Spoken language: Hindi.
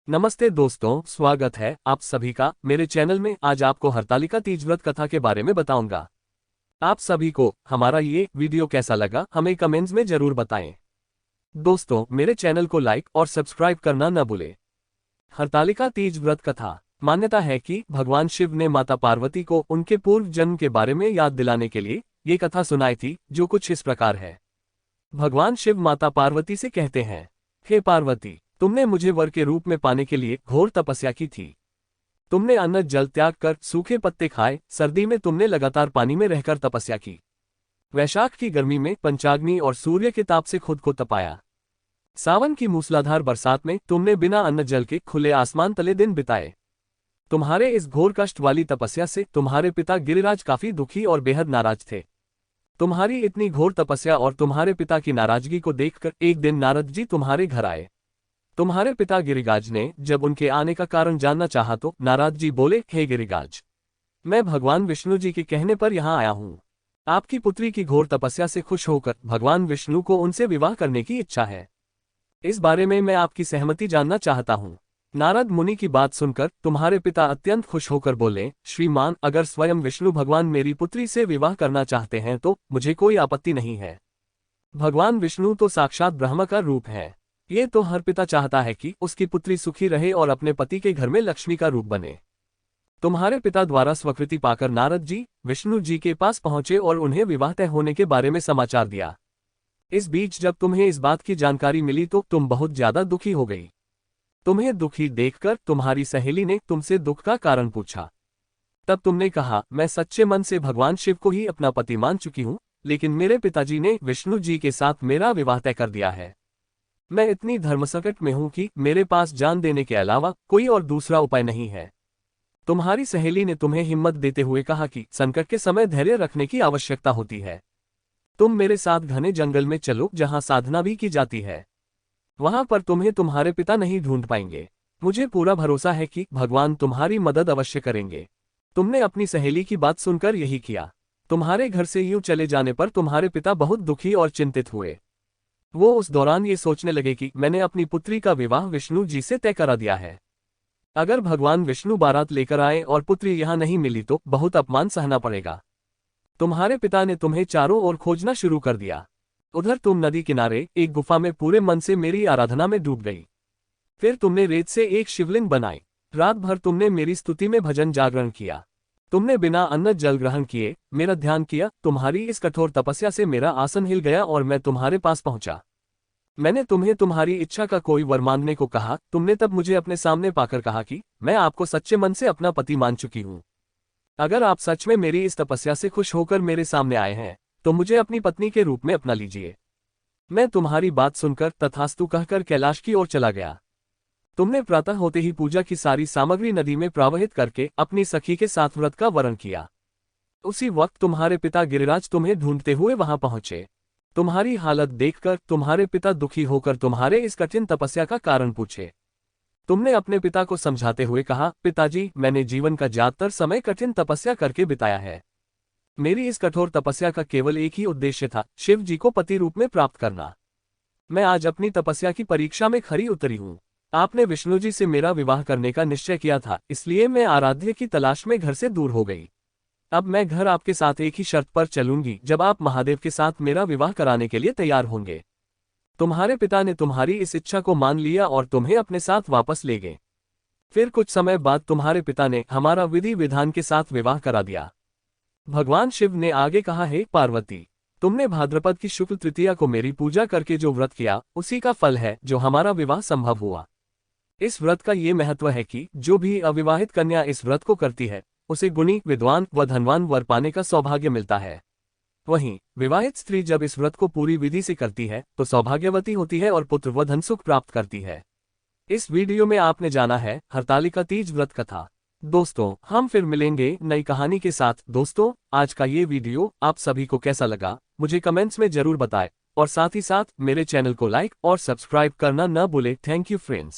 नमस्ते दोस्तों, स्वागत है आप सभी का मेरे चैनल में। आज आपको हरतालिका तीज व्रत कथा के बारे में बताऊंगा। आप सभी को हमारा ये वीडियो कैसा लगा हमें कमेंट्स में जरूर बताएं। दोस्तों, मेरे चैनल को लाइक और सब्सक्राइब करना न भूलें। हरतालिका तीज व्रत कथा। मान्यता है कि भगवान शिव ने माता पार्वती को उनके पूर्व जन्म के बारे में याद दिलाने के लिए ये कथा सुनाई थी, जो कुछ इस प्रकार है। भगवान शिव माता पार्वती से कहते हैं, हे पार्वती, तुमने मुझे वर के रूप में पाने के लिए घोर तपस्या की थी। तुमने अन्न जल त्याग कर सूखे पत्ते खाए, सर्दी में तुमने लगातार पानी में रहकर तपस्या की। वैशाख की गर्मी में पंचाग्नि और सूर्य के ताप से खुद को तपाया। सावन की मूसलाधार बरसात में तुमने बिना अन्न जल के खुले आसमान तले दिन बिताए। तुम्हारे इस घोर कष्ट वाली तपस्या से तुम्हारे पिता गिरिराज काफी दुखी और बेहद नाराज थे। तुम्हारी इतनी घोर तपस्या और तुम्हारे पिता की नाराजगी को देखकर एक दिन नारद जी तुम्हारे घर आए। तुम्हारे पिता गिरिराज ने जब उनके आने का कारण जानना चाहा तो नारद जी बोले, हे गिरिराज, मैं भगवान विष्णु जी के कहने पर यहाँ आया हूँ। आपकी पुत्री की घोर तपस्या से खुश होकर भगवान विष्णु को उनसे विवाह करने की इच्छा है। इस बारे में मैं आपकी सहमति जानना चाहता हूँ। नारद मुनि की बात सुनकर तुम्हारे पिता अत्यंत खुश होकर बोले, श्रीमान, अगर स्वयं विष्णु भगवान मेरी पुत्री से विवाह करना चाहते हैं तो मुझे कोई आपत्ति नहीं है। भगवान विष्णु तो साक्षात ब्रह्मा का रूप है। ये तो हर पिता चाहता है कि उसकी पुत्री सुखी रहे और अपने पति के घर में लक्ष्मी का रूप बने। तुम्हारे पिता द्वारा स्वीकृति पाकर नारद जी विष्णु जी के पास पहुंचे और उन्हें विवाह तय होने के बारे में समाचार दिया। इस बीच जब तुम्हें इस बात की जानकारी मिली तो तुम बहुत ज्यादा दुखी हो गई। तुम्हें दुखी देखकर तुम्हारी सहेली ने तुमसे दुख का कारण पूछा। तब तुमने कहा, मैं सच्चे मन से भगवान शिव को ही अपना पति मान चुकी हूँ, लेकिन मेरे पिताजी ने विष्णु जी के साथ मेरा विवाह तय कर दिया है। मैं इतनी धर्मसंकट में हूं कि मेरे पास जान देने के अलावा कोई और दूसरा उपाय नहीं है। तुम्हारी सहेली ने तुम्हें हिम्मत देते हुए कहा कि संकट के समय धैर्य रखने की आवश्यकता होती है। तुम मेरे साथ घने जंगल में चलो, जहां साधना भी की जाती है। वहां पर तुम्हें तुम्हारे पिता नहीं ढूंढ पाएंगे। मुझे पूरा भरोसा है कि भगवान तुम्हारी मदद अवश्य करेंगे। तुमने अपनी सहेली की बात सुनकर यही किया। तुम्हारे घर से यूं चले जाने पर तुम्हारे पिता बहुत दुखी और चिंतित हुए। वो उस दौरान ये सोचने लगे कि मैंने अपनी पुत्री का विवाह विष्णु जी से तय करा दिया है। अगर भगवान विष्णु बारात लेकर आए और पुत्री यहाँ नहीं मिली तो बहुत अपमान सहना पड़ेगा। तुम्हारे पिता ने तुम्हें चारों ओर खोजना शुरू कर दिया। उधर तुम नदी किनारे एक गुफा में पूरे मन से मेरी आराधना में डूब गई। फिर तुमने रेत से एक शिवलिंग बनाई। रात भर तुमने मेरी स्तुति में भजन जागरण किया। तुमने बिना अन्न जल ग्रहण किए मेरा ध्यान किया। तुम्हारी इस कठोर तपस्या से मेरा आसन हिल गया और मैं तुम्हारे पास पहुंचा। मैंने तुम्हें तुम्हारी इच्छा का कोई वर मांगने को कहा। तुमने तब मुझे अपने सामने पाकर कहा कि मैं आपको सच्चे मन से अपना पति मान चुकी हूं। अगर आप सच में मेरी इस तपस्या से खुश होकर मेरे सामने आए हैं तो मुझे अपनी पत्नी के रूप में अपना लीजिए। मैं तुम्हारी बात सुनकर तथास्तु कहकर कैलाश की ओर चला गया। तुमने प्रातः होते ही पूजा की सारी सामग्री नदी में प्रवाहित करके अपनी सखी के साथ व्रत का वर्ण किया। उसी वक्त तुम्हारे पिता गिरिराज तुम्हें ढूंढते हुए वहां पहुंचे। तुम्हारी हालत देखकर तुम्हारे पिता दुखी होकर तुम्हारे इस कठिन तपस्या का कारण पूछे। तुमने अपने पिता को समझाते हुए कहा, पिताजी, मैंने जीवन का ज्यादातर समय कठिन तपस्या करके बिताया है। मेरी इस कठोर तपस्या का केवल एक ही उद्देश्य था, शिव जी को पति रूप में प्राप्त करना। मैं आज अपनी तपस्या की परीक्षा में खरी उतरी हूँ। आपने विष्णु जी से मेरा विवाह करने का निश्चय किया था, इसलिए मैं आराध्य की तलाश में घर से दूर हो गई। अब मैं घर आपके साथ एक ही शर्त पर चलूंगी, जब आप महादेव के साथ मेरा विवाह कराने के लिए तैयार होंगे। तुम्हारे पिता ने तुम्हारी इस इच्छा को मान लिया और तुम्हें अपने साथ वापस ले गए। फिर कुछ समय बाद तुम्हारे पिता ने हमारा विधि विधान के साथ विवाह करा दिया। भगवान शिव ने आगे कहा, हे पार्वती, तुमने भाद्रपद की शुक्ल तृतीया को मेरी पूजा करके जो व्रत किया उसी का फल है जो हमारा विवाह संभव हुआ। इस व्रत का ये महत्व है कि जो भी अविवाहित कन्या इस व्रत को करती है उसे गुणी, विद्वान व धनवान वर पाने का सौभाग्य मिलता है। वहीं विवाहित स्त्री जब इस व्रत को पूरी विधि से करती है तो सौभाग्यवती होती है और पुत्र व धन सुख प्राप्त करती है। इस वीडियो में आपने जाना है हरतालिका तीज व्रत कथा। दोस्तों, हम फिर मिलेंगे नई कहानी के साथ। दोस्तों, आज का ये वीडियो आप सभी को कैसा लगा मुझे कमेंट्स में जरूर बताएं और साथ ही साथ मेरे चैनल को लाइक और सब्सक्राइब करना न भूलें। Thank you friends.